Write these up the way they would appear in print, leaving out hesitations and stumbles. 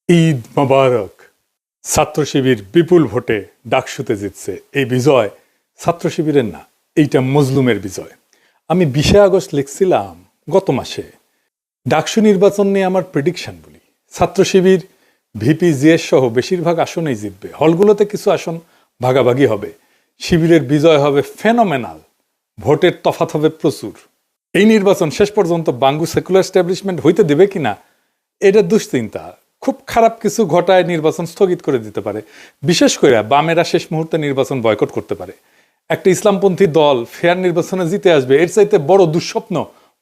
ঈদ মোবারক। ছাত্র শিবির বিপুল ভোটে ডাকসুতে জিতছে। এই বিজয় ছাত্র শিবিরের না, এইটা মজলুমের বিজয়। আমি 20 আগস্ট লিখছিলাম গত মাসে, ডাকসু নির্বাচন নিয়ে আমার প্রেডিকশন বলি, ছাত্র শিবির ভিপি জিএস সহ বেশিরভাগ আসনেই জিতবে। হলগুলোতে কিছু আসন ভাগাভাগি হবে। শিবিরের বিজয় হবে ফেনোমেনাল, ভোটের তফাৎ হবে প্রচুর। এই নির্বাচন শেষ পর্যন্ত বাঙ্গু সেকুলার এস্টাবলিশমেন্ট হইতে দেবে কিনা এটা দুশ্চিন্তা। খুব খারাপ কিছু ঘটায় নির্বাচন স্থগিত করে দিতে পারে। বিশেষ করে বামেরা শেষ মুহূর্তে নির্বাচন বয়কট করতে পারে। একটা ইসলামপন্থী দল ফেয়ার নির্বাচনে জিতে আসবে, এর চাইতে বড় দুঃস্বপ্ন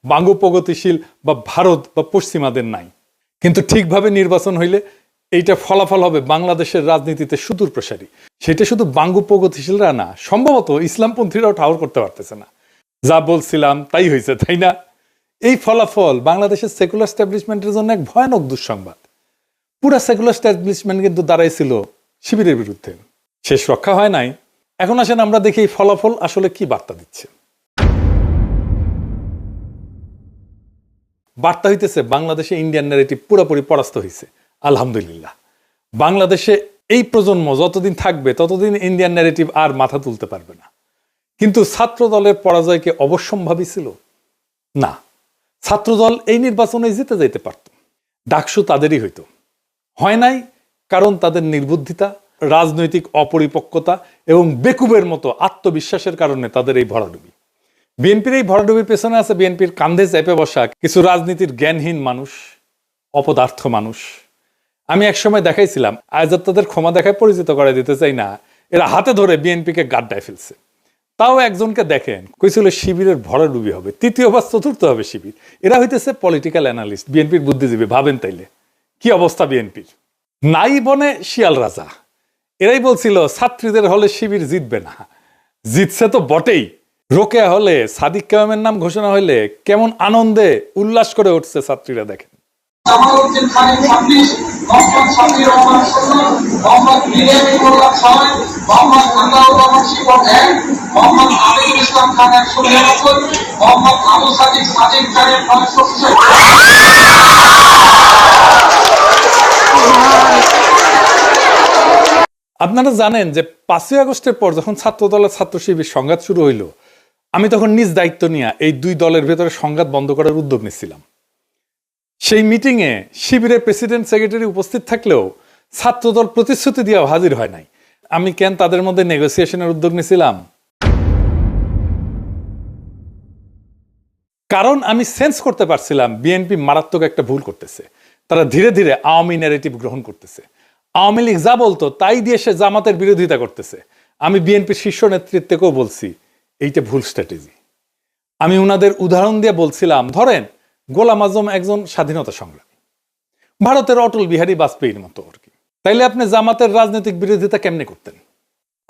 বাঙ্গু প্রগতিশীল বা ভারত বা পশ্চিমাদের নাই। কিন্তু ঠিকভাবে নির্বাচন হইলে এইটা ফলাফল হবে বাংলাদেশের রাজনীতিতে সুদূর প্রসারী। সেটা শুধু বাঙ্গু প্রগতিশীলরা না, সম্ভবত ইসলামপন্থীরাও ঠাউর করতে পারতেছে না। যা বলছিলাম তাই হয়েছে, তাই না? এই ফলাফল বাংলাদেশের সেকুলার এস্টাবলিশমেন্টের জন্য এক ভয়ানক দুঃসংবাদ। পুরা সেকুলার এস্টাবলিশমেন্ট কিন্তু দাঁড়াইছিল শিবিরের বিরুদ্ধে। শেষ রক্ষা হয় নাই। এখন আসেন আমরা দেখি এই ফলাফল আসলে কি বার্তা দিচ্ছে। বার্তা হইতেছে বাংলাদেশে ইন্ডিয়ান ন্যারেটিভ পুরোপুরি পরাস্ত হয়েছে। আলহামদুলিল্লাহ। বাংলাদেশে এই প্রজন্ম যতদিন থাকবে ততদিন ইন্ডিয়ান ন্যারেটিভ আর মাথা তুলতে পারবে না। কিন্তু ছাত্র দলের পরাজয়কে অবশ্যম্ভাবী ছিল না। ছাত্রদল এই নির্বাচনে জিতে যাইতে পারত, ডাকসু তাদেরই হইতো। হয় নাই কারণ তাদের নির্বুদ্ধিতা, রাজনৈতিক অপরিপক্কতা এবং বেকুবের মতো আত্মবিশ্বাসের কারণে তাদের এই ভরাডুবি। বিএনপির এই ভরাডুবির পেছনে আছে বিএনপির কান্ধে চেপে বসা কিছু রাজনীতির জ্ঞানহীন মানুষ, অপদার্থ মানুষ। আমি একসময় দেখাইছিলাম, আজ তাদের ক্ষমা দেখায় পরিচিত করে দিতে চাই না, এরা হাতে ধরে বিএনপিকে গাড্ডায় ফেলছে। তাও একজনকে দেখেন কইছিল শিবিরের ভরাডুবি হবে, তৃতীয় বা চতুর্থ হবে শিবির। এরা হইতেছে পলিটিক্যাল অ্যানালিস্ট, বিএনপির বুদ্ধিজীবী। ভাবেন তাইলে কি অবস্থা বিএনপির। নাই বনে শিয়াল রাজা। এরাই বলছিল ছাত্রীদের হলে শিবির জিতবে না, জিতছে তো বটেই। রোকেয়া হলে সাদিক কায়েমের নাম ঘোষণা হইলে কেমন আনন্দে উল্লাস করে উঠছে ছাত্রীরা দেখেন। জামালউদ্দিন খানের 26, মোহাম্মদ শাফিউর রহমান 16, মোহাম্মদ বিরিয়ানি মোল্লা 6, মোহাম্মদ আতাউর রহমান শিবন 1, মোহাম্মদ আমিনুল ইসলাম খান 199, মোহাম্মদ আবু সাদিক খানের 966। আপনারা জানেন যে 5ই আগস্টের পর যখন ছাত্রদলের ছাত্র শিবির সংঘাত শুরু হইল, আমি তখন নিজ দায়িত্ব নিয়ে এই দুই দলের ভেতরে সংঘাত বন্ধ করার উদ্যোগ নিচ্ছিলাম। সেই মিটিংয়ে শিবিরের প্রেসিডেন্ট সেক্রেটারি উপস্থিত থাকলেও ছাত্রদল প্রতিশ্রুতি দিয়ে হাজির হয় নাই। আমি কেন তাদের মধ্যে নেগোসিয়েশনের উদ্যোগ নিয়েছিলাম? কারণ আমি সেন্স করতে পারছিলাম বিএনপি মারাত্মক একটা ভুল করতেছে। তারা ধীরে ধীরে আওয়ামী ন্যারেটিভ গ্রহণ করতেছে। আওয়ামী লীগ যা বলতো তাই দিয়ে সে জামাতের বিরোধিতা করতেছে। আমি বিএনপির শীর্ষ নেতৃত্বকেও বলছি এইটা ভুল স্ট্র্যাটেজি। আমি উনাদের উদাহরণ দিয়ে বলছিলাম, ধরেন গোলাম আজম একজন স্বাধীনতা সংগ্রামী, ভারতের অটল বিহারী বাজপেয়ীর মতো আর কি। তাইলে আপনি জামাতের রাজনৈতিক বিরোধিতা কেমনে করতেন?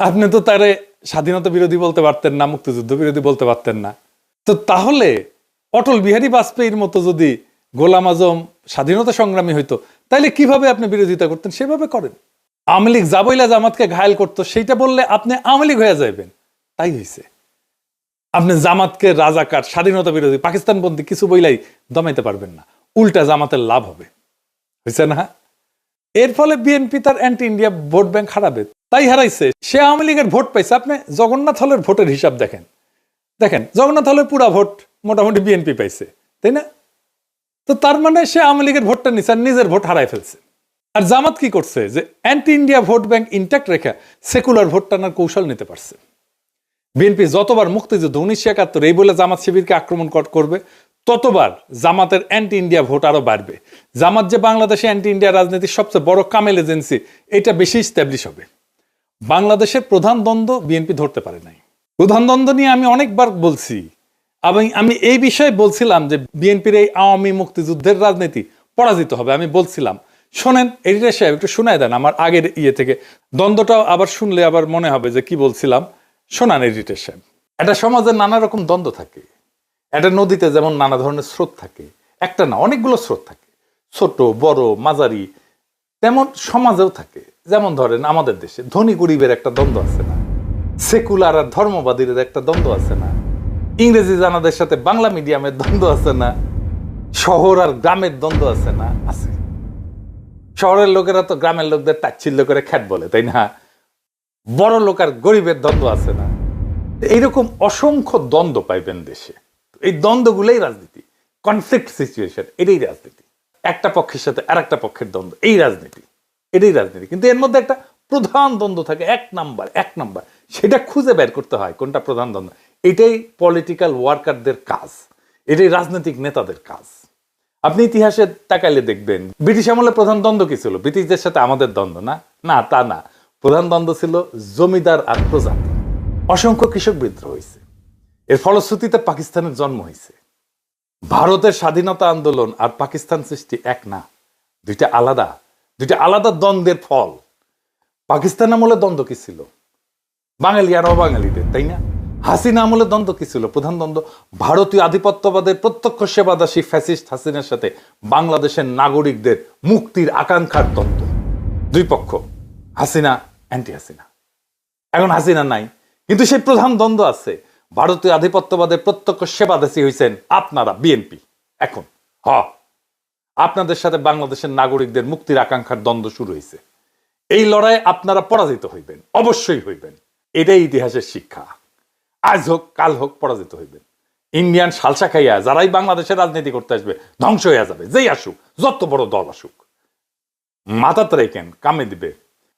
আপনি তো তারে স্বাধীনতা বিরোধী বলতে পারতেন না, মুক্তিযুদ্ধ বিরোধী বলতে পারতেন না। তো তাহলে অটল বিহারী বাজপেয়ীর মতো যদি গোলাম আজম স্বাধীনতা সংগ্রামী হইতো, তাইলে কিভাবে আপনি বিরোধিতা করতেন? সেভাবে করেন। আওয়ামী লীগ যা বইলা জামাতকে ঘায়েল করতো সেইটা বললে আপনি আওয়ামী লীগ হয়ে যাবেন। তাই হয়েছে। আপনি জামাতকে রাজাকার, স্বাধীনতা বিরোধী, পাকিস্তানপন্থী কিছু বইলাই দমাইতে পারবেন না। উল্টা জামাতের লাভ হবে, হয়েছে না? এর ফলে বিএনপি তার অ্যান্টি ইন্ডিয়া ভোট ব্যাংক হারাবে। তাই হারাইছে। সে আওয়ামী লীগের ভোট পাইছে। আপনি জগন্নাথ হলের ভোটের হিসাব দেখেন, জগন্নাথ হলের পুরা ভোট মোটামুটি বিএনপি পাইছে, তাই না? তো তার মানে সে আওয়ামী লীগের ভোটটা নিচ্ছে আর নিজের ভোট হারাই ফেলছে। আর জামাত কি করছে? যে anti India vote bank intact রেখে সেকুলার ভোট টানার কৌশল নিতে পারছে। বিএনপি যতবার মুক্তিযুদ্ধ 1971 এই বলে জামাত শিবিরকে আক্রমণ করবে, ততবার জামাতের অ্যান্টি ইন্ডিয়া ভোট আরো বাড়বে। জামাত যে বাংলাদেশে অ্যান্টি ইন্ডিয়া রাজনীতির সবচেয়ে বড় কামেল এজেন্সি, এটা বেশি স্ট্যাবলিশ হবে। বাংলাদেশের প্রধান দ্বন্দ্ব বিএনপি ধরতে পারে নাই। প্রধান দ্বন্দ্ব নিয়ে আমি অনেকবার বলছি। আমি এই বিষয়ে বলছিলাম যে বিএনপির এই আওয়ামী মুক্তিযুদ্ধের রাজনীতি পরাজিত হবে। আমি বলছিলাম, শোনেন এডিটর সাহেব একটু শোনায় দেন আমার আগের থেকে দ্বন্দ্বটাও আবার শুনলে আবার মনে হবে যে কি বলছিলাম। শোনান এডিটর সাহেব। একটা সমাজে নানা রকম দ্বন্দ্ব থাকে। একটা নদীতে যেমন নানা ধরনের স্রোত থাকে, একটা না অনেকগুলো স্রোত থাকে, ছোট বড় মাঝারি। তেমন সমাজেও থাকে। যেমন ধরেন আমাদের দেশে ধনী গরিবের একটা দ্বন্দ্ব আছে না, সেকুলার আর ধর্মবাদীর একটা দ্বন্দ্ব আছে না, ইংরেজি জানাদের সাথে বাংলা মিডিয়ামের দ্বন্দ্ব আছে না, শহর আর গ্রামের দ্বন্দ্ব আছে না? আছে। শহরের লোকেরা তো গ্রামের লোকদের তাচ্ছিল্য করে খ্যাট বলে, তাই না? বড় লোক আর গরিবের দ্বন্দ্ব আছে না? এইরকম অসংখ্য দ্বন্দ্ব পাইবেন দেশে। এই দ্বন্দ্বগুলোই রাজনীতি, কনফ্লিক্ট সিচুয়েশন, এটাই রাজনীতি। একটা পক্ষের সাথে আর একটা পক্ষের দ্বন্দ্ব, এই রাজনীতি, এটাই রাজনীতি। কিন্তু এর মধ্যে একটা প্রধান দ্বন্দ্ব থাকে, এক নাম্বার, সেটা খুঁজে বের করতে হয় কোনটা প্রধান দ্বন্দ্ব। এটাই পলিটিক্যাল ওয়ার্কারদের কাজ, এটাই রাজনৈতিক নেতাদের কাজ। আপনি ইতিহাসে তাকাইলে দেখবেন ব্রিটিশ আমলে প্রধান দ্বন্দ্ব কি ছিল? ব্রিটিশদের সাথে আমাদের দ্বন্দ্ব না, না তা না। প্রধান দ্বন্দ্ব ছিল জমিদার আর প্রজাতি। অসংখ্য কৃষক বিদ্রোহ হয়েছে, এর ফলশ্রুতিতে পাকিস্তানের জন্ম হয়েছে। ভারতের স্বাধীনতা আন্দোলন আর পাকিস্তান সৃষ্টি এক না, দুইটা আলাদা দ্বন্দ্বের ফল। পাকিস্তান আমলে দ্বন্দ্ব কি ছিল? বাঙালি আর অবাঙালিদের, তাই না? হাসিনা আমলে দ্বন্দ্ব কি ছিল? প্রধান দ্বন্দ্ব ভারতীয় আধিপত্যবাদের প্রত্যক্ষ সেবাদাসী ফ্যাসিস্ট হাসিনার সাথে বাংলাদেশের নাগরিকদের মুক্তির আকাঙ্ক্ষার দ্বন্দ্ব। দুই পক্ষ, হাসিনা অ্যান্টি হাসিনা। এখন হাসিনা নাই, কিন্তু সেই প্রধান দ্বন্দ্ব আছে। ভারতীয় আধিপত্যবাদের প্রত্যক্ষ সেবাদাসী হয়েছেন আপনারা, বিএনপি। এখন আপনাদের সাথে বাংলাদেশের নাগরিকদের মুক্তির আকাঙ্ক্ষার দ্বন্দ্ব শুরু হয়েছে। এই লড়াইয়ে আপনারা পরাজিত হইবেন, অবশ্যই হইবেন। এটাই ইতিহাসের শিক্ষা। আজ হোক কাল হোক পরাজিত হইবেন। ইন্ডিয়ান সালসা খাইয়া যারাই বাংলাদেশের রাজনীতি করতে আসবে ধ্বংস হইয়া যাবে। যেই আসুক, যত বড় দল আসুক, মাথাতে রেখেন, কামে দিবে।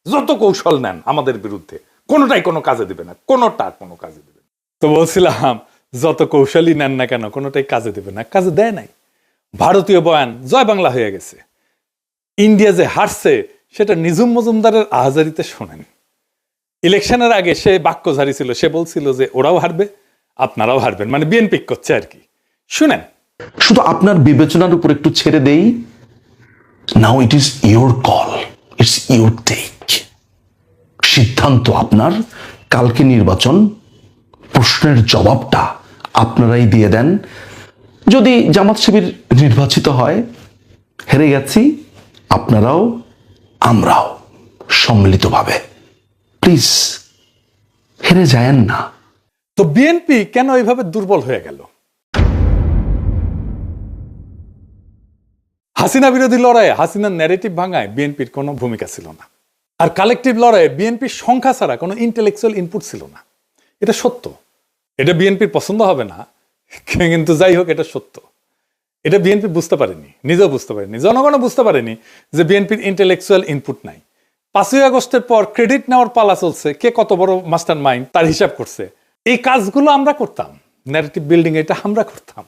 যত কৌশল নেন আমাদের বিরুদ্ধে, কোনোটাই কোনো কাজে দিবে না, কোনো কাজে দিবে না। তো বলছিলাম, যত কৌশলই নেন না কেন, কোনোটাই কাজে দিবে না। কাজে দেয় নাই। ভারতীয় বয়ান জয় বাংলা হয়ে গেছে। ইন্ডিয়া যে হারছে সেটা নিঝুম মজুমদারের আহাজারিতে শোনেন। ইলেকশনের আগে সে বাক্যধারী ছিল, সে বলছিল যে ওরাও হারবে, আপনারাও হারবেন, মানে বিএনপি করছে আর কি। শুনেন, শুধু আপনার বিবেচনার উপর একটু ছেড়ে দেই। Now it is your call, it's your take. সিদ্ধান্ত আপনার। কালকে নির্বাচন, প্রশ্নের জবাবটা আপনারাই দিয়ে দেন। যদি জামাত শিবির নির্বাচিত হয়, হেরে গেছি, আপনারাও আমরাও সম্মিলিতভাবে। প্লিজ হেরে যায়েন না। তো বিএনপি কেন এইভাবে দুর্বল হয়ে গেল? হাসিনা বিরোধী লড়াইয়ে হাসিনার ন্যারেটিভ ভাঙায় বিএনপির কোনো ভূমিকা ছিল না। আর কালেকটিভ লড়াইয়ে বিএনপির সংখ্যা ছাড়া কোনো ইন্টেলেকচুয়াল ইনপুট ছিল না। এটা সত্য। এটা বিএনপির পছন্দ হবে না, কিন্তু যাই হোক, এটা সত্য। এটা বিএনপি বুঝতে পারেনি, নিজেও বুঝতে পারেনি, জনগণও বুঝতে পারেনি যে বিএনপির ইন্টেলেকচুয়াল ইনপুট নাই। 5ই আগস্টের পর ক্রেডিট নেওয়ার পালা চলছে, কে কত বড় মাস্টার মাইন্ড তার হিসাব করছে। এই কাজগুলো আমরা করতাম, ন্যারেটিভ বিল্ডিং এটা আমরা করতাম।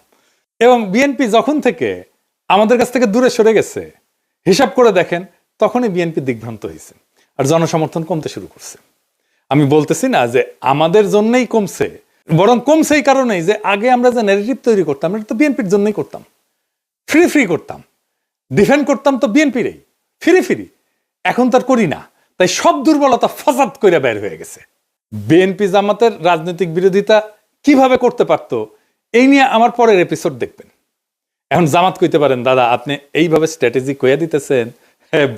এবং বিএনপি যখন থেকে আমাদের কাছ থেকে দূরে সরে গেছে, হিসাব করে দেখেন, তখনই বিএনপি দিগ্ভ্রান্ত হয়েছে আর জনসমর্থন কমতে শুরু করছে। আমি বলতেছি না যে আমাদের জন্যই কমছে, বরং কমছে এই কারণেই যে আগে আমরা যে ন্যারেটিভ তৈরি করতাম, এটা তো বিএনপির জন্যই করতাম। ফ্রি করতাম, ডিফেন্ড করতাম তো বিএনপিরই, ফ্রি। এখন তার করি না, তাই সব দুর্বলতা ফাসাদ করে বের হয়ে গেছে। বিএনপি জামাতের রাজনৈতিক বিরোধিতা কিভাবে করতে পারতো, এই নিয়ে আমার পরের এপিসোড দেখবেন। এখন জামাত কইতে পারেন, দাদা আপনি এইভাবে স্ট্র্যাটেজি কইয়া দিতেছেন,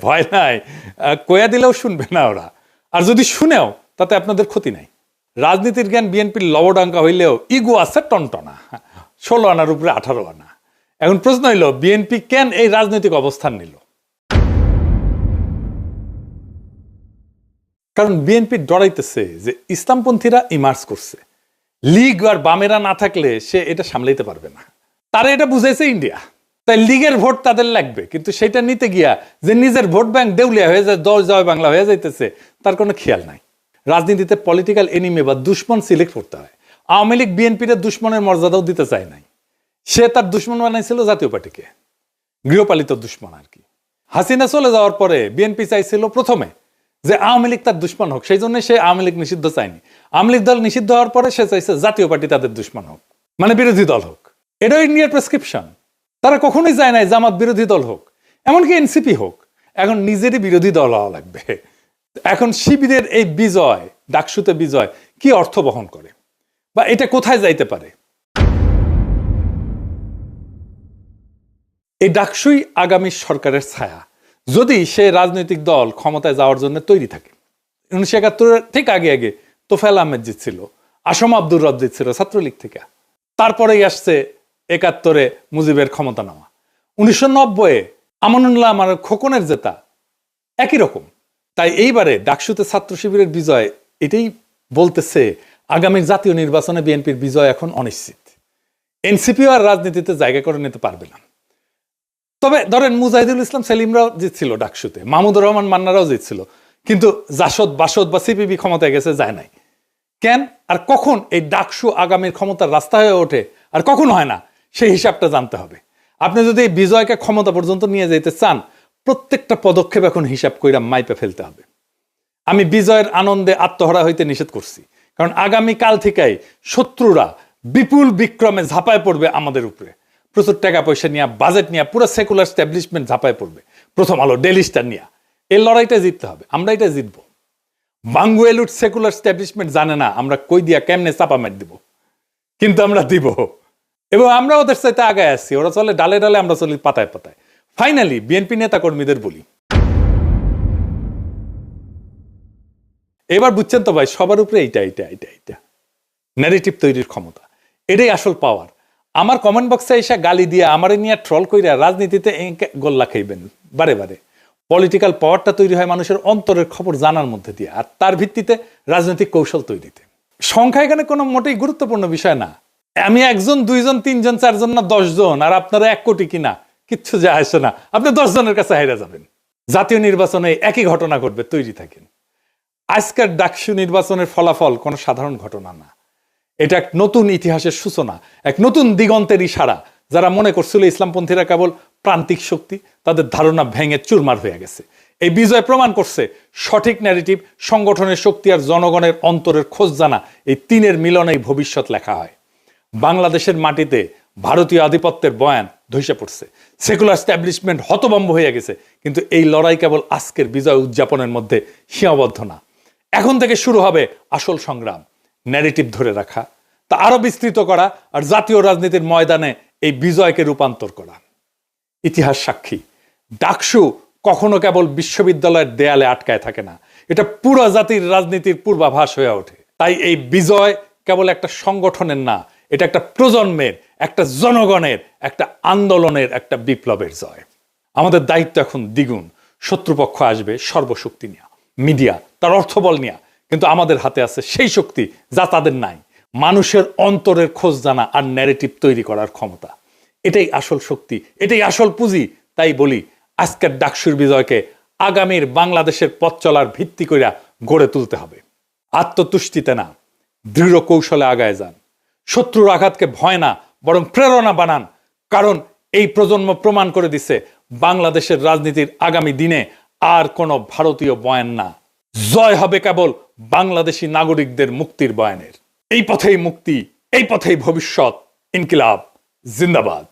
ভয় নাই, কইয়া দিলেও শুনবে না ওরা। আর যদি শুনেও তাতে আপনাদের ক্ষতি নাই। রাজনীতির জ্ঞান বিএনপির লবডাঙ্কা হইলেও ইগো আছে টনটনা, 16 আনার উপরে 18 আনা। এখন প্রশ্ন হইল, বিএনপি কেন এই রাজনৈতিক অবস্থান নিল? কারণ বিএনপি ডরাইতেছে যে ইসলামপন্থীরা ইমার্জ করছে, লীগ আর বামেরা না থাকলে সে এটা সামলাইতে পারবে না। তারা এটা বুঝাইছে ইন্ডিয়া, তাই লীগের ভোট তাদের লাগবে, কিন্তু সেটা নিতে গিয়া যে নিজের ভোট ব্যাংক দেউলিয়া হয়ে যায়, 10 জয় বাংলা হয়ে যাইতেছে, তার কোনো খেয়াল নাই। রাজনীতিতে পলিটিক্যাল এনিমি বা দুশ্মন সিলেক্ট করতে হয়। আওয়ামী লীগ বিএনপির দুশ্মনের মর্যাদাও দিতে চায় নাই, সে তার দুশ্মন বানাইছিল জাতীয় পার্টিকে, গৃহপালিত দুশ্মন আর কি। হাসিনা চলে যাওয়ার পরে বিএনপি চাইছিল প্রথমে যে আওয়ামী লীগ তার দুশ্মন হোক, সেই জন্য সে আওয়ামী লীগ নিষিদ্ধ চায়নি। আওয়ামী লীগ দল নিষিদ্ধ হওয়ার পরে সে চাইছে জাতীয় পার্টি তাদের দুশ্মন হোক, মানে বিরোধী দল হোক। এটাও ইন্ডিয়ার প্রেসক্রিপশন। তারা কখনোই চায় নাই জামাত বিরোধী দল হোক, এমনকি এনসিপি হোক। এখন নিজেরই বিরোধী দল হওয়া লাগবে। এখন শিবিরের এই বিজয়, ডাকসুতে বিজয়, কি অর্থ বহন করে বা এটা কোথায় যাইতে পারে? এই ডাকসুই আগামী সরকারের ছায়া, যদি সে রাজনৈতিক দল ক্ষমতায় যাওয়ার জন্য তৈরি থাকে। 1971 ঠিক আগে তোফায়েল আহমেদ জিতছিল, আসম আব্দুর রব জিতছিল ছাত্রলীগ থেকে। তারপরেই আসছে 71 মুজিবের ক্ষমতা নেওয়া। 1990 আমানুল্লাহ আমার খোকনের জেতা, একই রকম। তাই এইবারে ডাকসুতে ছাত্র শিবিরের বিজয় এটাই বলতেছে আগামী জাতীয় নির্বাচনে বিএনপির বিজয় এখন অনিশ্চিত। এনসিপিও আর রাজনীতিতে জায়গা করে নিতে পারবে না। তবে ধরেন মুজাহিদুল ইসলাম সেলিমরাও জিতছিল ডাকসুতে, মাহমুদুর রহমান মান্নারাও জিতছিল, কিন্তু জাসদ বাসদ বা সিপিবি ক্ষমতায় গেছে, যায় নাই। কেন আর কখন এই ডাকসু আগামীর ক্ষমতার রাস্তা হয়ে ওঠে আর কখন হয় না, সেই হিসাবটা জানতে হবে। আপনি যদি এই বিজয়কে ক্ষমতা পর্যন্ত নিয়ে যেতে চান, প্রত্যেকটা পদক্ষেপ এখন হিসাব কইরা মাইপে ফেলতে হবে। আমি বিজয়ের আনন্দে আত্মহারা হইতে নিষেধ করছি, কারণ আগামী কাল থেকেই শত্রুরা বিপুল বিক্রমে ঝাঁপায় পড়বে আমাদের উপরে। প্রচুর টাকা পয়সা নিয়ে, বাজেট নিয়ে, পুরো সেকুলার স্ট্যাবলিশমেন্ট ঝাঁপায় পড়বে। প্রথম আলো, ডেইলি স্টার নিয়ে এই লড়াইটা জিততে হবে, আমরা এটা জিতবো। বাঙ্গুয়েলুট সেকুলার স্ট্যাবলিশমেন্ট জানে না আমরা কই দিয়া কেমনে চাপা মার দিব, কিন্তু আমরা দিব, এবং আমরা ওদের সাথে আগায় আসছি। ওরা চলে ডালে ডালে, আমরা চলি পাতায় পাতায়। ফাইনালি বিএনপি নেতা কর্মীদের বলি, এবার বুঝছেন তো ভাই, সবার উপরে এইটা ন্যারেটিভ তৈরির ক্ষমতা, এটাই আসল পাওয়ার। আমার কমেন্ট বক্সে এসে গালি দিয়ে আমারে নিয়ে ট্রল কইরা রাজনীতিতে গোল্লা খাইবেন বারে বারে। পলিটিক্যাল পাওয়ারটা তৈরি হয় মানুষের অন্তরের খবর জানার মধ্যে দিয়ে, আর তার ভিত্তিতে রাজনৈতিক কৌশল তৈরিতে। সংখ্যা এখানে কোনো মোটেই গুরুত্বপূর্ণ বিষয় না। আমি একজন, দুইজন, তিনজন, চারজন না 10 জন, আর আপনারা 1 কোটি কিনা, কিচ্ছু যায় আসে না। আপনি 10 জনের কাছে হেরে যাবেন। জাতীয় নির্বাচনে একই ঘটনা ঘটবে, তৈরি থাকেন। আজকের ডাকসু নির্বাচনের ফলাফল কোনো সাধারণ ঘটনা না, এটা এক নতুন ইতিহাসের সূচনা, এক নতুন দিগন্তের ইশারা। যারা মনে করছিল ইসলামপন্থীরা কেবল প্রান্তিক শক্তি, তাদের ধারণা ভেঙে চুরমার হয়ে গেছে। এই বিজয় প্রমাণ করছে সঠিক ন্যারেটিভ, সংগঠনের শক্তি আর জনগণের অন্তরের খোঁজ জানা, এই তিনের মিলনেই ভবিষ্যৎ লেখা হয়। বাংলাদেশের মাটিতে ভারতীয় আধিপত্যের বয়ান ধসে পড়ছে, সেকুলার স্ট্যাবলিশমেন্ট হতভম্ব হয়ে গেছে, কিন্তু এই লড়াই কেবল আজকের বিজয় উদযাপনের মধ্যে সীমাবদ্ধ না। এখন থেকে শুরু হবে আসল সংগ্রাম, ন্যারেটিভ ধরে রাখা, তা আরো বিস্তৃত করা, আর জাতীয় রাজনীতির ময়দানে এই বিজয়কে রূপান্তর করা। ইতিহাস সাক্ষী, ডাকসু কখনো কেবল বিশ্ববিদ্যালয়ের দেয়ালে আটকায় থাকে না, এটা পুরো জাতির রাজনীতির পূর্বাভাস হয়ে ওঠে। তাই এই বিজয় কেবল একটা সংগঠনের না, এটা একটা প্রজন্মের, একটা জনগণের, একটা আন্দোলনের, একটা বিপ্লবের জয়। আমাদের দায়িত্ব এখন দ্বিগুণ। শত্রুপক্ষ আসবে সর্বশক্তি নিয়ে, মিডিয়া তার অর্থবল নিয়ে, কিন্তু আমাদের হাতে আছে সেই শক্তি যা তাদের নাই, মানুষের অন্তরের খোঁজ জানা আর ন্যারেটিভ তৈরি করার ক্ষমতা। এটাই আসল শক্তি, এটাই আসল পুঁজি। তাই বলি, আজকের ডাকসুর বিজয়কে আগামীর বাংলাদেশের পথ চলার ভিত্তি কইরা গড়ে তুলতে হবে। আত্মতুষ্টিতে না, দৃঢ় কৌশলে আগায় যান। শত্রুর আঘাতকে ভয় না, বরং প্রেরণা বানান, কারণ এই প্রজন্ম প্রমাণ করে দিচ্ছে বাংলাদেশের রাজনীতির আগামী দিনে আর কোনো ভারতীয় বয়ান না, জয় হবে কেবল বাংলাদেশি নাগরিকদের মুক্তির বয়ানের। এই পথেই মুক্তি, এই পথেই ভবিষ্যৎ। ইনকিলাব জিন্দাবাদ।